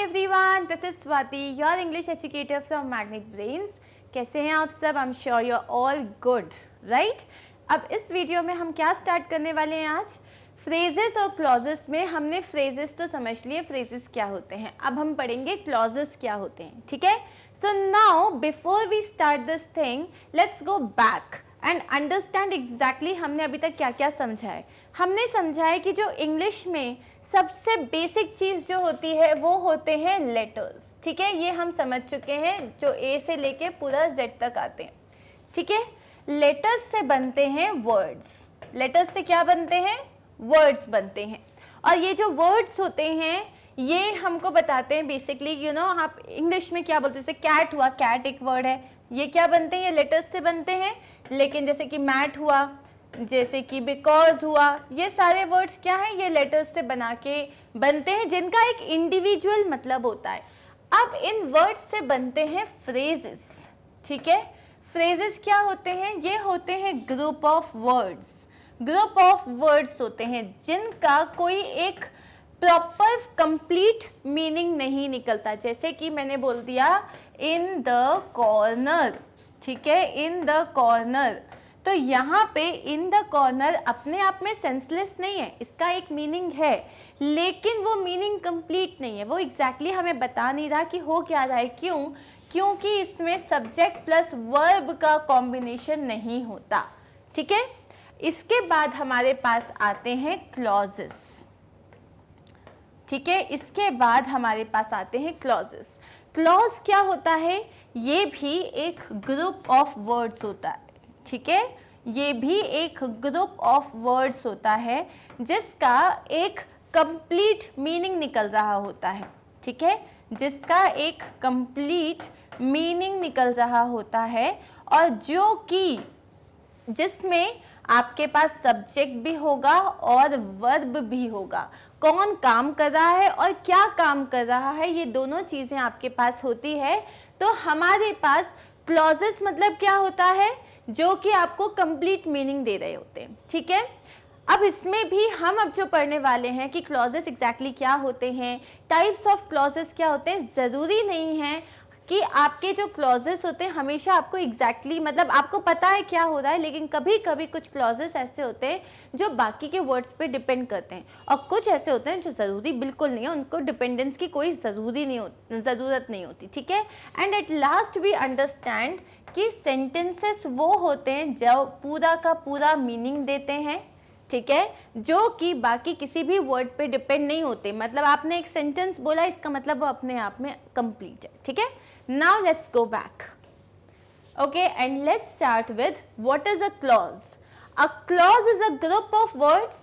everyone, this is Swati, your English educator from Magnet Brains. कैसे हैं आप सब? I'm sure you're all good, right? अब इस वीडियो में हम क्या स्टार्ट करने वाले हैं आज? फ्रेजेस और क्लॉजेस में हमने फ्रेजेस तो समझ लिए, फ्रेजेस क्या होते हैं. अब हम पढ़ेंगे क्लॉजेस क्या होते हैं, ठीक है? So now before we start this thing, let's go back and understand exactly हमने अभी तक क्या क्या समझा है. हमने समझा है कि जो इंग्लिश में सबसे बेसिक चीज़ जो होती है वो होते हैं लेटर्स, ठीक है? ये हम समझ चुके हैं, जो ए से लेके पूरा जेड तक आते हैं, ठीक है? लेटर्स से बनते हैं वर्ड्स. लेटर्स से क्या बनते हैं? वर्ड्स बनते हैं. और ये जो वर्ड्स होते हैं ये हमको बताते हैं बेसिकली, यू नो, आप इंग्लिश में क्या बोलते हैं? जैसे कैट हुआ, कैट एक वर्ड है, ये क्या बनते हैं? ये लेटर्स से बनते हैं. लेकिन जैसे कि मैट हुआ, जैसे कि बिकॉज हुआ, ये सारे वर्ड्स क्या हैं? ये लेटर्स से बना के बनते हैं, जिनका एक इंडिविजुअल मतलब होता है. अब इन वर्ड्स से बनते हैं फ्रेजेस, ठीक है? फ्रेजेस क्या होते हैं? ये होते हैं group of words. Group of words होते हैं जिनका कोई एक प्रॉपर कंप्लीट मीनिंग नहीं निकलता. जैसे कि मैंने बोल दिया इन द कॉर्नर, ठीक है? In the corner. तो यहाँ पे इन द कॉर्नर अपने आप में सेंसलेस नहीं है, इसका एक मीनिंग है, लेकिन वो मीनिंग कंप्लीट नहीं है. वो एग्जैक्टली हमें बता नहीं रहा कि हो क्या रहा है. क्यों? क्योंकि इसमें सब्जेक्ट प्लस वर्ब का कॉम्बिनेशन नहीं होता, ठीक है? इसके बाद हमारे पास आते हैं क्लॉजेस, ठीक है? इसके बाद हमारे पास आते हैं क्लॉजेस. क्लॉज क्या होता है? ये भी एक ग्रुप ऑफ वर्ड्स होता है, ठीक है? ये भी एक ग्रुप ऑफ वर्ड्स होता है जिसका एक कंप्लीट मीनिंग निकल रहा होता है, ठीक है? जिसका एक कंप्लीट मीनिंग निकल रहा होता है, और जो कि जिसमें आपके पास सब्जेक्ट भी होगा और वर्ब भी होगा. कौन काम कर रहा है और क्या काम कर रहा है, ये दोनों चीज़ें आपके पास होती है. तो हमारे पास क्लॉजेस मतलब क्या होता है? जो कि आपको कंप्लीट मीनिंग दे रहे होते हैं, ठीक है? अब इसमें भी हम अब जो पढ़ने वाले हैं कि क्लॉजेस एग्जैक्टली क्या होते हैं, टाइप्स ऑफ क्लॉजेस क्या होते हैं. ज़रूरी नहीं है कि आपके जो क्लॉजेस होते हैं हमेशा आपको एग्जैक्टली मतलब आपको पता है क्या हो रहा है, लेकिन कभी कभी कुछ क्लॉजेस ऐसे होते हैं जो बाकी के वर्ड्स पे डिपेंड करते हैं, और कुछ ऐसे होते हैं जो ज़रूरी बिल्कुल नहीं है, उनको डिपेंडेंस की कोई ज़रूरत नहीं होती, ठीक है? And at last we understand कि सेंटेंसेस वो होते हैं जो पूरा का पूरा मीनिंग देते हैं, ठीक है? जो कि बाकी किसी भी वर्ड पे डिपेंड नहीं होते. मतलब आपने एक सेंटेंस बोला, इसका मतलब वो अपने आप में कंप्लीट है, ठीक है? Now let's go back. Okay, and let's start with what is a clause. A clause is a group of words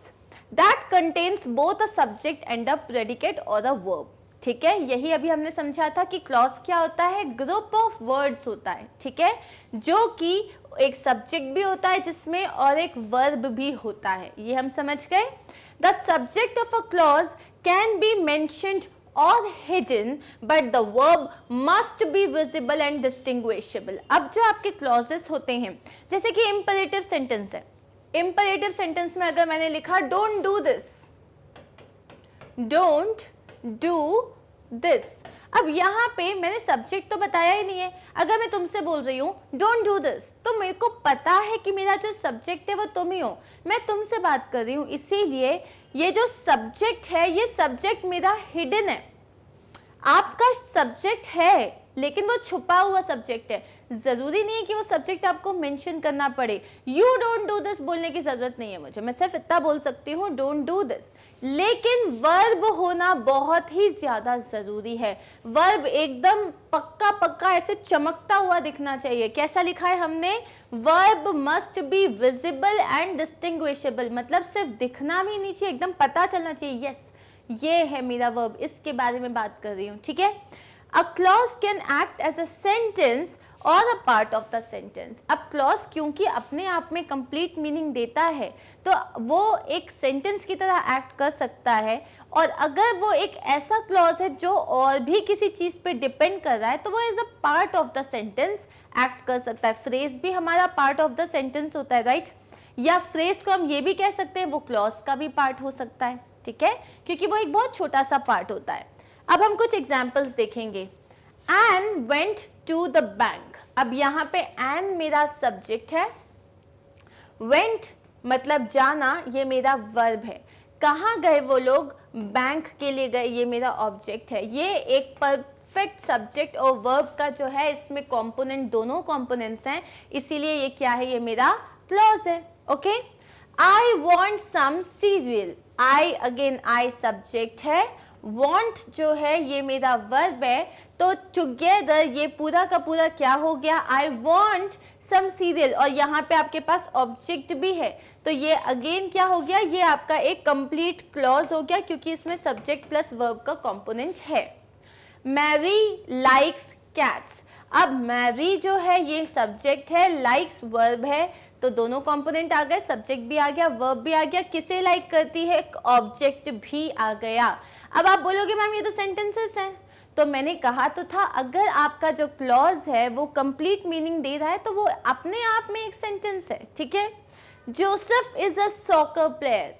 that contains both a subject and a predicate or a verb. ठीक है? यही अभी हमने समझा था कि clause क्या होता है? ग्रुप ऑफ वर्ड्स होता है, ठीक है? जो कि एक सब्जेक्ट भी होता है जिसमें, और एक वर्ब भी होता है. ये हम समझ गए. The subject of a clause can be mentioned or hidden, but the verb must be visible and distinguishable. अब जो आपके clauses होते हैं, जैसे कि imperative sentence है. imperative sentence में अगर मैंने लिखा don't do this, don't do this, अब यहाँ पे मैंने सब्जेक्ट तो बताया ही नहीं है. अगर मैं तुमसे बोल रही हूँ डोंट डू दिस, तो मेरे को पता है कि मेरा जो सब्जेक्ट है वो तुम ही हो, मैं तुमसे बात कर रही हूँ, इसीलिए ये जो सब्जेक्ट है ये सब्जेक्ट मेरा हिडन है. आपका सब्जेक्ट है लेकिन वो छुपा हुआ सब्जेक्ट है. ज़रूरी नहीं है कि वो सब्जेक्ट आपको मेंशन करना पड़े. यू डोंट डू दिस बोलने की ज़रूरत नहीं है मुझे, मैं सिर्फ इतना बोल सकती हूँ डोंट डू दिस. लेकिन वर्ब होना बहुत ही ज़्यादा ज़रूरी है. वर्ब एकदम पक्का पक्का ऐसे चमकता हुआ दिखना चाहिए. कैसा लिखा है हमने? Verb must be visible and distinguishable. मतलब सिर्फ दिखना भी नहीं चाहिए, एकदम पता चलना चाहिए, यस ये है मेरा वर्ब, इसके बारे में बात कर रही हूँ, ठीक है? A clause can act as a sentence or a part of the sentence. अब clause क्योंकि अपने आप में complete meaning देता है, तो वो एक sentence की तरह act कर सकता है. और अगर वो एक ऐसा clause है जो और भी किसी चीज़ पे depend कर रहा है, तो वो as a part of the sentence act कर सकता है. phrase भी हमारा part of the sentence होता है, right? या phrase को हम ये भी कह सकते हैं वो clause का भी part हो सकता है, ठीक है? क्योंकि वो एक बहुत छोटा सा part होता है. अब हम कुछ एग्जाम्पल्स देखेंगे। Ann went to the bank. अब यहाँ पे एन मेरा सब्जेक्ट है, वेंट मतलब जाना, ये मेरा वर्ब है। कहाँ गए वो लोग? बैंक के लिए गए, ये मेरा ऑब्जेक्ट है। ये एक परफेक्ट सब्जेक्ट और वर्ब का जो है इसमें कंपोनेंट, दोनों कंपोनेंट्स हैं, इसीलिए ये क्या है? ये मेरा क्लॉज है। Okay, I want some cereal. I, again I subject है, वॉन्ट जो है ये मेरा वर्ब है, तो टुगेदर ये पूरा का पूरा क्या हो गया? I want some cereal. और यहाँ पे आपके पास ऑब्जेक्ट भी है, तो ये अगेन क्या हो गया? ये आपका एक कंप्लीट क्लॉज हो गया, क्योंकि इसमें सब्जेक्ट प्लस वर्ब का कंपोनेंट है। Mary likes cats. अब मैरी जो है ये सब्जेक्ट है, लाइक्स वर्ब है, तो दोनों कंपोनेंट आ गए, सब्जेक्ट भी आ गया, वर्ब भी आ गया। किसे लाइक करती है? ऑब्जेक्ट भी आ गया। अब आप बोलोगे मैम ये तो सेंटेंसेस हैं, तो मैंने कहा तो था अगर आपका जो क्लॉज है वो कंप्लीट मीनिंग दे रहा है तो वो अपने आप में एक सेंटेंस है। ठीक है, Joseph is a soccer player.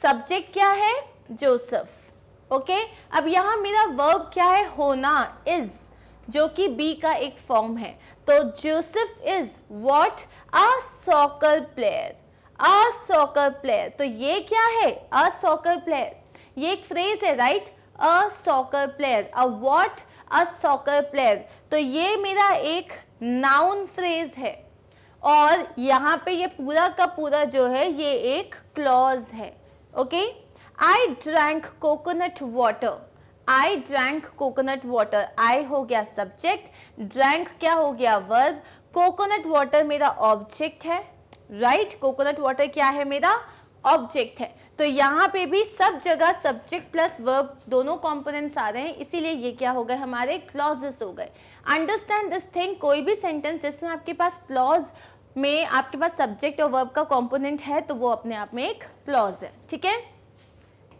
Subject क्या है? जोसेफ। ओके, अब यहाँ मेरा वर्ब क्या है? होना, इज, जो कि बी का एक फॉर्म है। तो Joseph is what? A soccer player. A soccer player, तो ये क्या है? अ सॉकर प्लेयर, ये एक फ्रेज है, right? A soccer player, a what? A soccer player, तो ये मेरा एक नाउन फ्रेज है, और यहाँ पे ये पूरा का पूरा जो है ये एक क्लॉज है। Okay, I drank coconut water. I drank coconut water, I हो गया सब्जेक्ट, ड्रैंक क्या हो गया? वर्ब, कोकोनट वाटर मेरा ऑब्जेक्ट है, राइट? कोकोनट वाटर क्या है? मेरा ऑब्जेक्ट है। तो यहाँ पे भी सब जगह सब्जेक्ट प्लस वर्ब दोनों कंपोनेंट्स आ रहे हैं, इसीलिए ये क्या हो गए? हमारे क्लॉजेस हो गए। अंडरस्टैंड दिस थिंग, कोई भी सेंटेंस जिसमें आपके पास क्लॉज में आपके पास सब्जेक्ट और वर्ब का कंपोनेंट है तो वो अपने आप में एक क्लॉज है। ठीक है,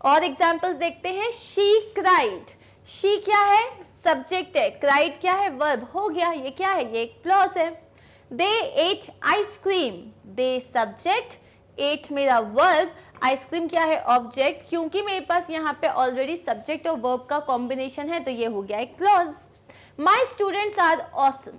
और एग्जांपल्स देखते हैं। She cried. शी क्या है? सब्जेक्ट है, क्राइड क्या है? वर्ब। हो गया, ये क्या है? ये एक क्लॉज है। They ate ice cream. They subject, ate मेरा वर्ब, आइसक्रीम क्या है? ऑब्जेक्ट। क्योंकि मेरे पास यहाँ पे ऑलरेडी सब्जेक्ट और वर्ब का कॉम्बिनेशन है तो ये हो गया एक clause. My students are awesome.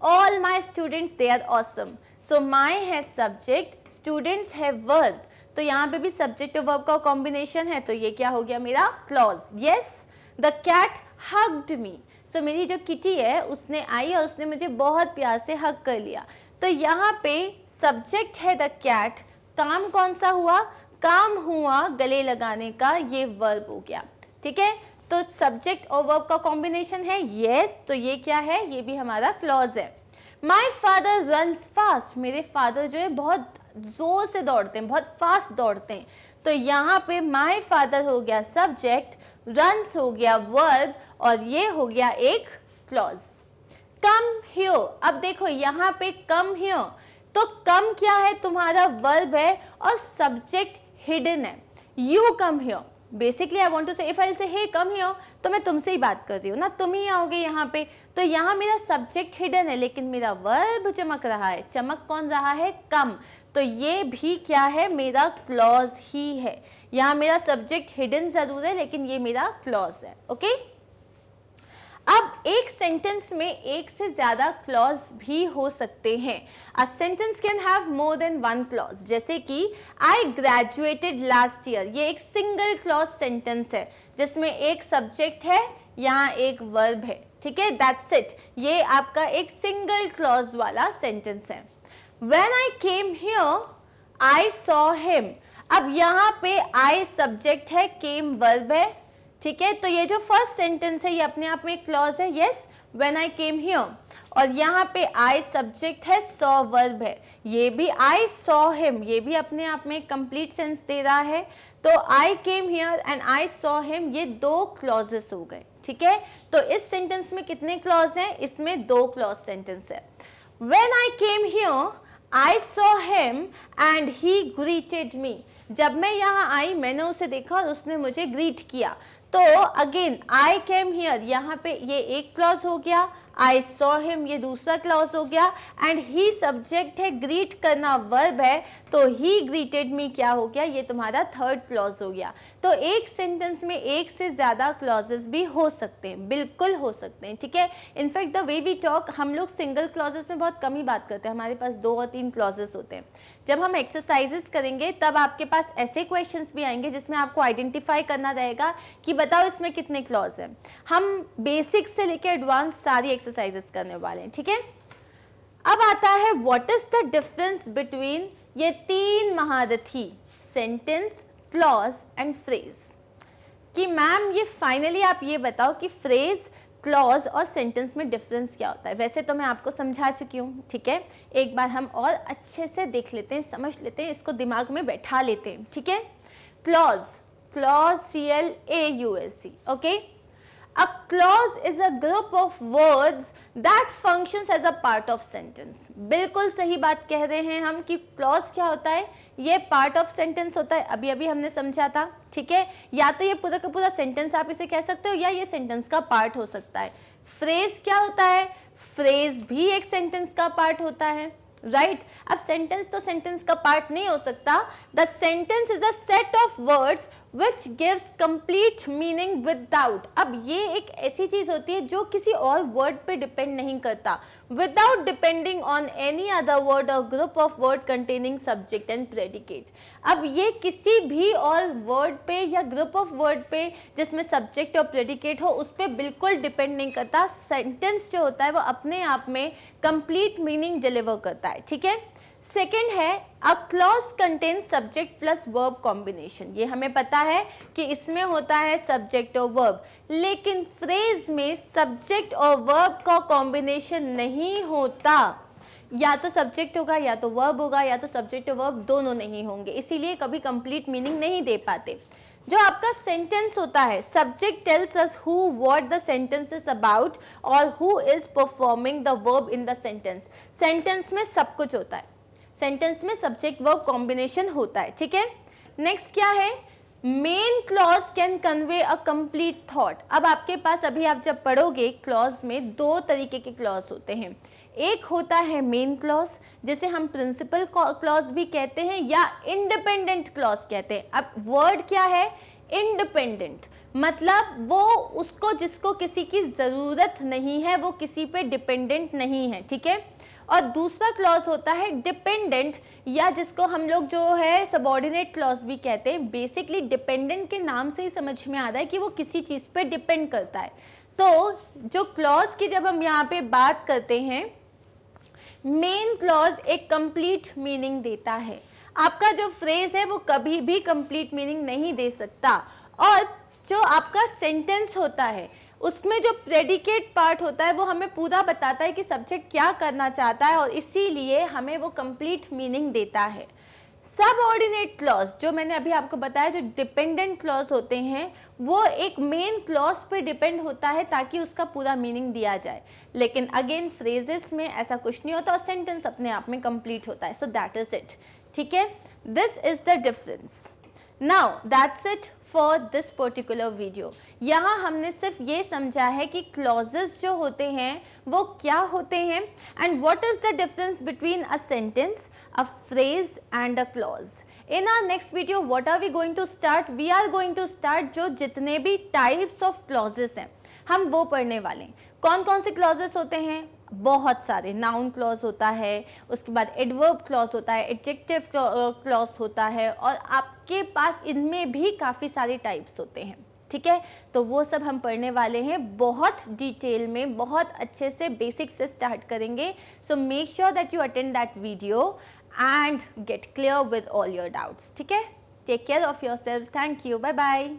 All my students they are awesome. So my है सब्जेक्ट, स्टूडेंट्स है वर्ब, तो यहाँ पे भी सब्जेक्ट और वर्ब का कॉम्बिनेशन है तो ये क्या हो गया? मेरा clause. Yes, the cat hugged me. So मेरी जो किटी है उसने आई और उसने मुझे बहुत प्यार से हग कर लिया, तो यहाँ पे सब्जेक्ट है द कैट, काम कौन सा हुआ? काम हुआ गले लगाने का, ये वर्ब हो गया। ठीक है, तो सब्जेक्ट और वर्ब का कॉम्बिनेशन है, यस, तो ये क्या है? ये भी हमारा क्लॉज है। My father runs fast. मेरे फादर जो है बहुत जोर से दौड़ते हैं, बहुत फास्ट दौड़ते हैं, तो यहाँ पे माई फादर हो गया सब्जेक्ट, रन्स हो गया वर्ब, और ये हो गया एक क्लॉज। Come here. अब देखो यहाँ पे कम हियर, तो कम क्या है? तुम्हारा वर्ब है और सब्जेक्ट हिडन है। You come here, basically I want to say if I say hey come here, तो मैं तुमसे ही बात कर रही हूँ ना, तुम ही आओगे यहाँ पे, तो यहाँ मेरा सब्जेक्ट हिडन है लेकिन मेरा वर्ब चमक रहा है। चमक कौन रहा है? कम, तो ये भी क्या है? मेरा क्लॉज ही है। यहाँ मेरा सब्जेक्ट हिडन जरूर है लेकिन ये मेरा क्लॉज है। ओके, अब एक सेंटेंस में एक से ज्यादा क्लॉज भी हो सकते हैं। A sentence can have more than one clause, जैसे कि आई ग्रेजुएटेड लास्ट ईयर, ये एक सिंगल क्लॉज सेंटेंस है जिसमें एक सब्जेक्ट है, यहाँ एक वर्ब है। ठीक है, दैट्स इट, ये आपका एक सिंगल क्लॉज वाला सेंटेंस है। When I came here, I saw him. अब यहाँ पे I सब्जेक्ट है, came वर्ब है। ठीक है, तो ये जो फर्स्ट सेंटेंस है ये अपने आप में एक क्लॉज है, yes, when I came here, और यहाँ पे I सब्जेक्ट है, saw वर्ब है, ये भी I saw him, ये भी अपने आप में कंप्लीट सेंस दे रहा है। तो I came here and I saw him, ये दो क्लॉजेस हो गए। ठीक है, तो इस सेंटेंस में कितने क्लॉज हैं? इसमें दो क्लॉज सेंटेंस है। When I came here, I saw him and he greeted me. जब मैं यहाँ आई मैंने उसे देखा और उसने मुझे ग्रीट किया। तो अगेन I came here, यहाँ पे ये एक क्लॉज हो गया, आई सॉ हिम ये दूसरा क्लॉज हो गया, एंड ही सब्जेक्ट है, ग्रीट करना वर्ब है, तो ही ग्रीटेड मी क्या हो गया, ये तुम्हारा थर्ड क्लॉज हो गया। तो एक सेंटेंस में एक से ज़्यादा क्लॉजेस भी हो सकते हैं, बिल्कुल हो सकते हैं, ठीक है। In fact the way we talk, हम लोग सिंगल क्लॉजेस में बहुत कम ही बात करते हैं, हमारे पास 2 और 3 क्लॉजेस होते हैं। जब हम एक्सरसाइजेस करेंगे तब आपके पास ऐसे क्वेश्चंस भी आएंगे जिसमें आपको आइडेंटिफाई करना रहेगा कि बताओ इसमें कितने क्लॉज हैं। हम बेसिक से लेकर एडवांस सारी एक्सरसाइजेस करने वाले हैं, ठीक है। अब आता है what is the difference between ये 3 महारथी, सेंटेंस, क्लॉज एंड फ्रेज, कि मैम ये फाइनली आप ये बताओ कि फ्रेज, क्लॉज और सेंटेंस में डिफरेंस क्या होता है। वैसे तो मैं आपको समझा चुकी हूँ, ठीक है, एक बार हम और अच्छे से देख लेते हैं, समझ लेते हैं, इसको दिमाग में बैठा लेते हैं, ठीक है। Clause, clause CLAUSE, okay. A clause is a group of words that functions as a part of sentence। बिल्कुल सही बात कह रहे हैं हम कि clause क्या होता है, ये part of sentence होता है, अभी अभी हमने समझा था, ठीक है। या तो ये पूरा का पूरा sentence आप इसे कह सकते हो, या ये sentence का part हो सकता है। phrase क्या होता है, phrase भी एक sentence का part होता है, राइट। अब सेंटेंस तो सेंटेंस का पार्ट नहीं हो सकता। The sentence is a set of words which gives complete meaning without, अब ये एक ऐसी चीज होती है जो किसी और वर्ड पे डिपेंड नहीं करता, without depending on any other word और group of word containing subject and predicate. अब ये किसी भी और वर्ड पे या ग्रुप ऑफ वर्ड पे जिसमें सब्जेक्ट और प्रेडिकेट हो उस पर बिल्कुल डिपेंड नहीं करता। सेंटेंस जो होता है वो अपने आप में कंप्लीट मीनिंग डिलीवर करता है, ठीक है। सेकेंड है a clause contain subject plus verb combination. ये हमें पता है कि इसमें होता है सब्जेक्ट और वर्ब, लेकिन फ्रेज में सब्जेक्ट और वर्ब का कॉम्बिनेशन नहीं होता। या तो सब्जेक्ट होगा या तो वर्ब होगा, या तो सब्जेक्ट और वर्ब दोनों नहीं होंगे, इसीलिए कभी कंप्लीट मीनिंग नहीं दे पाते। जो आपका सेंटेंस होता है, subject tells us who what the sentence is about और who is performing the verb in the sentence. Sentence में सब कुछ होता है, सेंटेंस में सब्जेक्ट वर्ब कॉम्बिनेशन होता है, ठीक है। नेक्स्ट क्या है, main clause can convey a complete thought. अब आपके पास अभी आप जब पढ़ोगे क्लॉज में 2 तरीके के क्लॉज होते हैं। एक होता है मेन क्लॉज, जिसे हम प्रिंसिपल क्लॉज भी कहते हैं या इंडिपेंडेंट क्लॉज कहते हैं। अब वर्ड क्या है, इंडिपेंडेंट, मतलब वो उसको जिसको किसी की जरूरत नहीं है, वो किसी पे डिपेंडेंट नहीं है, ठीक है। और दूसरा क्लॉज होता है डिपेंडेंट, या जिसको हम लोग जो है सबऑर्डिनेट क्लॉज भी कहते हैं। बेसिकली डिपेंडेंट के नाम से ही समझ में आ रहा है कि वो किसी चीज़ पे डिपेंड करता है। तो जो क्लॉज की जब हम यहाँ पे बात करते हैं, मेन क्लॉज एक कंप्लीट मीनिंग देता है। आपका जो फ्रेज है वो कभी भी कंप्लीट मीनिंग नहीं दे सकता। और जो आपका सेंटेंस होता है उसमें जो प्रेडिकेट पार्ट होता है वो हमें पूरा बताता है कि सब्जेक्ट क्या करना चाहता है, और इसीलिए हमें वो कंप्लीट मीनिंग देता है। सबऑर्डिनेट क्लॉज जो मैंने अभी आपको बताया, जो डिपेंडेंट क्लॉज होते हैं, वो एक मेन क्लॉज पे डिपेंड होता है ताकि उसका पूरा मीनिंग दिया जाए। लेकिन अगेन फ्रेजेस में ऐसा कुछ नहीं होता और सेंटेंस अपने आप में कंप्लीट होता है। सो दैट इज इट, ठीक है। This is the difference. Now that's it for this particular video. यहाँ हमने सिर्फ ये समझा है कि क्लॉजेस जो होते हैं वो क्या होते हैं, and what is the difference between a sentence, a phrase and a clause. In our next video what are we going to start, we are going to start जो जितने भी टाइप्स ऑफ क्लॉजेस हैं हम वो पढ़ने वाले हैं। कौन कौन से क्लॉजेस होते हैं, बहुत सारे। नाउन क्लॉज होता है, उसके बाद एडवर्ब क्लॉज होता है, एडजेक्टिव क्लॉज होता है, और आपके पास इनमें भी काफ़ी सारे टाइप्स होते हैं, ठीक है। तो वो सब हम पढ़ने वाले हैं, बहुत डिटेल में, बहुत अच्छे से बेसिक से स्टार्ट करेंगे। So make sure that you attend that video and get clear with all your doubts, ठीक है। Take care of yourself, thank you, bye bye.